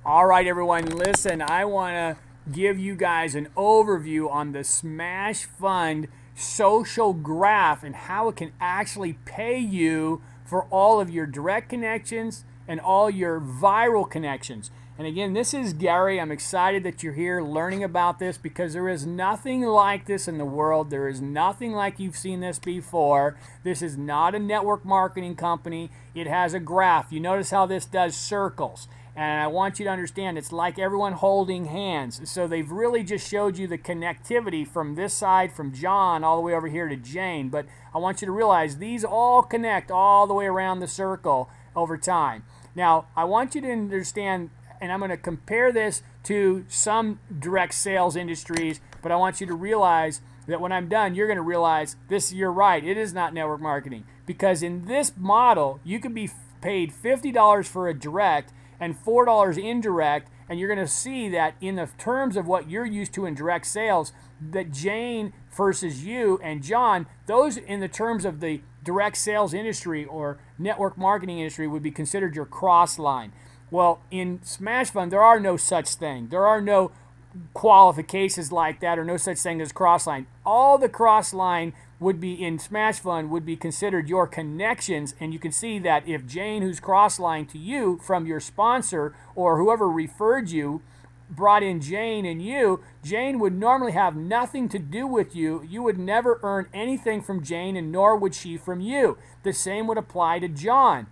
All right, everyone, listen, I want to give you guys an overview on the SmashFund social graph and how it can actually pay you for all of your direct connections and all your viral connections. And again, this is Gary. I'm excited that you're here learning about this because there is nothing like this in the world. There is nothing like you've seen this before. This is not a network marketing company. It has a graph. You notice how this does circles. And I want you to understand it's like everyone holding hands. So they've really just showed you the connectivity from this side, from John, all the way over here to Jane. But I want you to realize these all connect all the way around the circle over time. Now, I want you to understand, and I'm going to compare this to some direct sales industries, but I want you to realize that when I'm done, you're going to realize this, you're right, it is not network marketing. Because in this model, you can be paid $50 for a direct and $4 indirect, and you're going to see that in the terms of what you're used to in direct sales, that Jane versus you and John, those in the terms of the direct sales industry or network marketing industry would be considered your cross line. Well, in SmashFund, there are no such thing. There are no qualifications like that or no such thing as cross line. All the cross line would be in SmashFund would be considered your connections, and you can see that if Jane, who's cross-line to you from your sponsor or whoever referred you, brought in Jane and you, Jane would normally have nothing to do with you. You would never earn anything from Jane, and nor would she from you. The same would apply to John.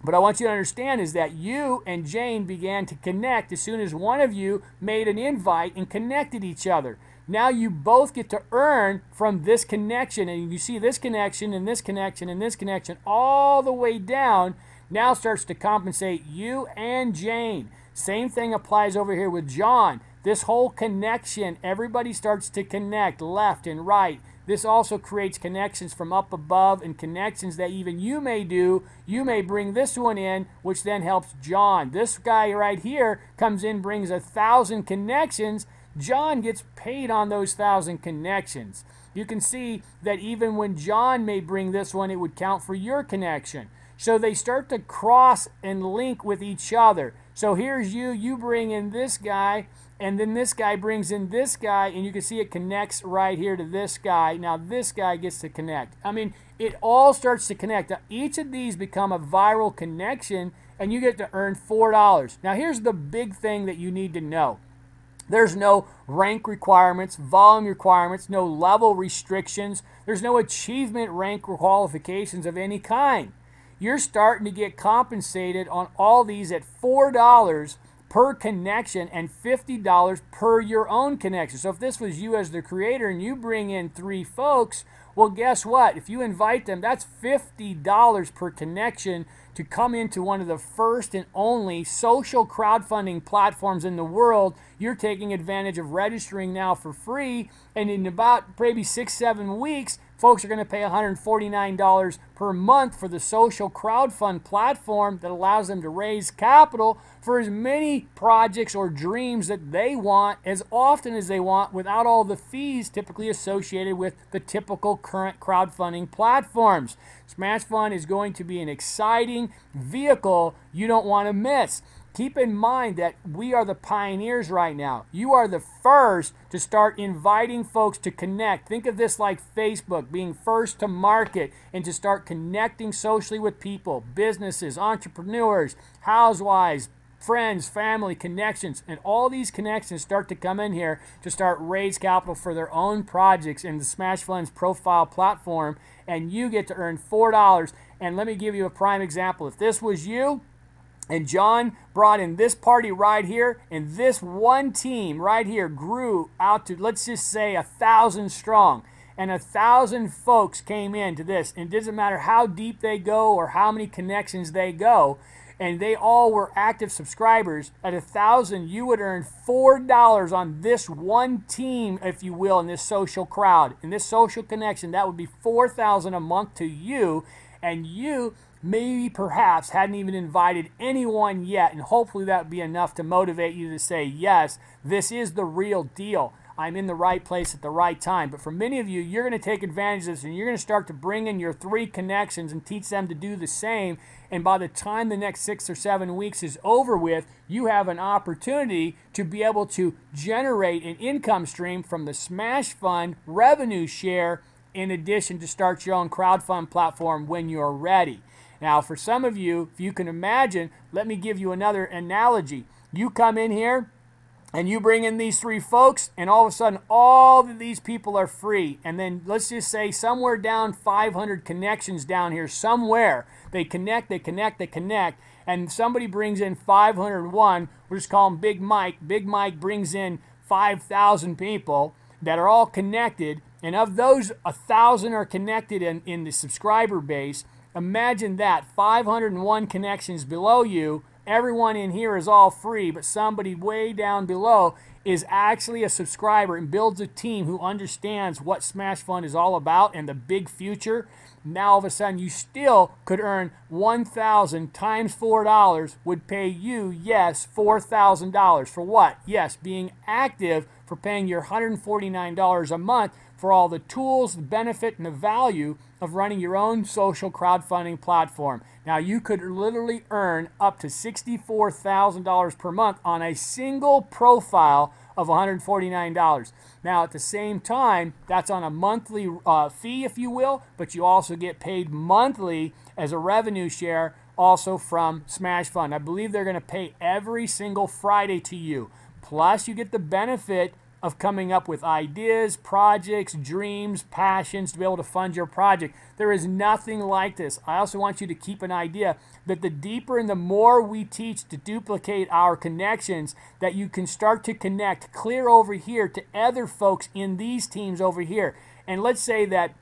But I want you to understand is that you and Jane began to connect as soon as one of you made an invite and connected each other. Now you both get to earn from this connection, and you see this connection and this connection and this connection all the way down now starts to compensate you and Jane. Same thing applies over here with John. This whole connection, everybody starts to connect left and right. This also creates connections from up above and connections that even you may do. You may bring this one in, which then helps John. This guy right here comes in, brings 1,000 connections. John gets paid on those 1,000 connections. You can see that even when John may bring this one, it would count for your connection. So they start to cross and link with each other. So here's you bring in this guy, and then this guy brings in this guy, and you can see it connects right here to this guy. Now this guy gets to connect. I mean, it all starts to connect. Now, each of these become a viral connection, and you get to earn $4. Now here's the big thing that you need to know. There's no rank requirements, volume requirements, no level restrictions. There's no achievement rank qualifications of any kind. You're starting to get compensated on all these at $4 per connection and $50 per your own connection. So if this was you as the creator and you bring in 3 folks, well, guess what? If you invite them, that's $50 per connection to come into one of the first and only social crowdfunding platforms in the world. You're taking advantage of registering now for free, and in about maybe 6-7 weeks, folks are going to pay $149 per month for the social crowdfund platform that allows them to raise capital for as many projects or dreams that they want as often as they want without all the fees typically associated with the typical current crowdfunding platforms. SmashFund is going to be an exciting vehicle you don't want to miss. Keep in mind that we are the pioneers right now. You are the first to start inviting folks to connect. Think of this like Facebook, being first to market and to start connecting socially with people, businesses, entrepreneurs, housewives, friends, family, connections, and all these connections start to come in here to start raise capital for their own projects in the SmashFund's profile platform, and you get to earn $4. And let me give you a prime example. If this was you, and John brought in this party right here, and this one team right here grew out to, let's just say, 1,000 strong, and 1,000 folks came into this, and it doesn't matter how deep they go or how many connections they go, and they all were active subscribers. At 1,000, you would earn $4 on this one team, if you will, in this social crowd. In this social connection, that would be $4,000 a month to you, and you maybe perhaps hadn't even invited anyone yet, and hopefully that would be enough to motivate you to say, yes, this is the real deal. I'm in the right place at the right time. But for many of you, you're going to take advantage of this, and you're going to start to bring in your 3 connections and teach them to do the same. And by the time the next 6 or 7 weeks is over with, you have an opportunity to be able to generate an income stream from the SmashFund revenue share, in addition to start your own crowdfund platform when you're ready. Now, for some of you, if you can imagine, let me give you another analogy. You come in here and you bring in these 3 folks, and all of a sudden all of these people are free. And then let's just say somewhere down 500 connections down here, somewhere they connect, and somebody brings in 501. We'll just call him Big Mike. Big Mike brings in 5,000 people that are all connected, and of those, 1,000 are connected in the subscriber base. Imagine that, 501 connections below you. Everyone in here is all free, but somebody way down below is actually a subscriber and builds a team who understands what SmashFund is all about and the big future. Now all of a sudden you still could earn 1,000 times $4 would pay you, yes, $4,000. For what? Yes, being active, for paying your $149 a month for all the tools, the benefit, and the value of running your own social crowdfunding platform. Now, you could literally earn up to $64,000 per month on a single profile of $149. Now, at the same time, that's on a monthly fee, if you will, but you also get paid monthly as a revenue share also from SmashFund. I believe they're going to pay every single Friday to you. Plus, you get the benefit of coming up with ideas, projects, dreams, passions to be able to fund your project. There is nothing like this. I also want you to keep an idea that the deeper and the more we teach to duplicate our connections, that you can start to connect clear over here to other folks in these teams over here. And let's say that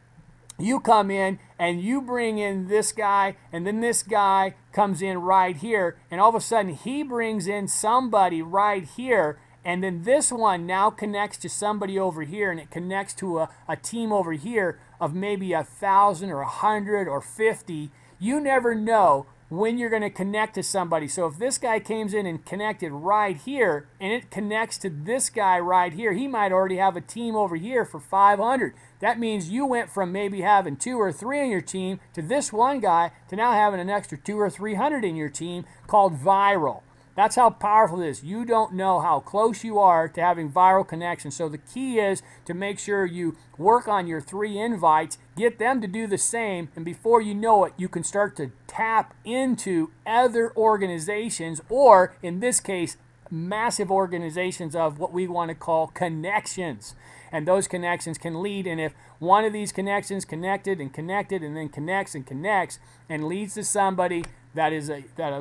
you come in and you bring in this guy, and then this guy comes in right here, and all of a sudden he brings in somebody right here, and then this one now connects to somebody over here, and it connects to a team over here of maybe 1,000 or 100 or 50. You never know when you're going to connect to somebody. So if this guy comes in and connected right here, and it connects to this guy right here, he might already have a team over here for 500. That means you went from maybe having 2 or 3 on your team to this one guy to now having an extra 200 or 300 in your team, called viral. That's how powerful it is. You don't know how close you are to having viral connections. So the key is to make sure you work on your 3 invites, get them to do the same, and before you know it, you can start to tap into other organizations, or in this case, massive organizations of what we want to call connections. And those connections can lead, and if one of these connections connected and then connects and leads to somebody that is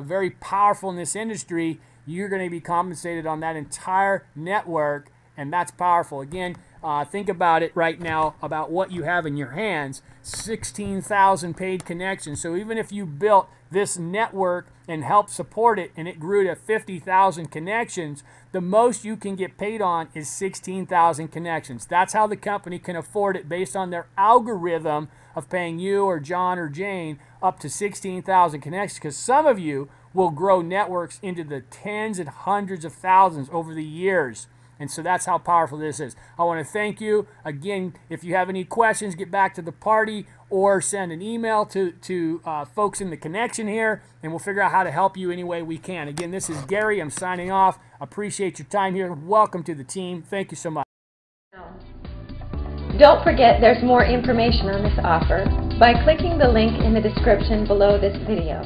very powerful in this industry, you're going to be compensated on that entire network, and that's powerful. Again, think about it right now about what you have in your hands. 16,000 paid connections. So even if you built this network and helped support it and it grew to 50,000 connections, the most you can get paid on is 16,000 connections. That's how the company can afford it based on their algorithm of paying you or John or Jane up to 16,000 connections, because some of you will grow networks into the tens and hundreds of thousands over the years. And so that's how powerful this is. I want to thank you. Again, if you have any questions, get back to the party or send an email to folks in the connection here, and we'll figure out how to help you any way we can. Again, this is Gary. I'm signing off. Appreciate your time here. Welcome to the team. Thank you so much. Don't forget, there's more information on this offer by clicking the link in the description below this video.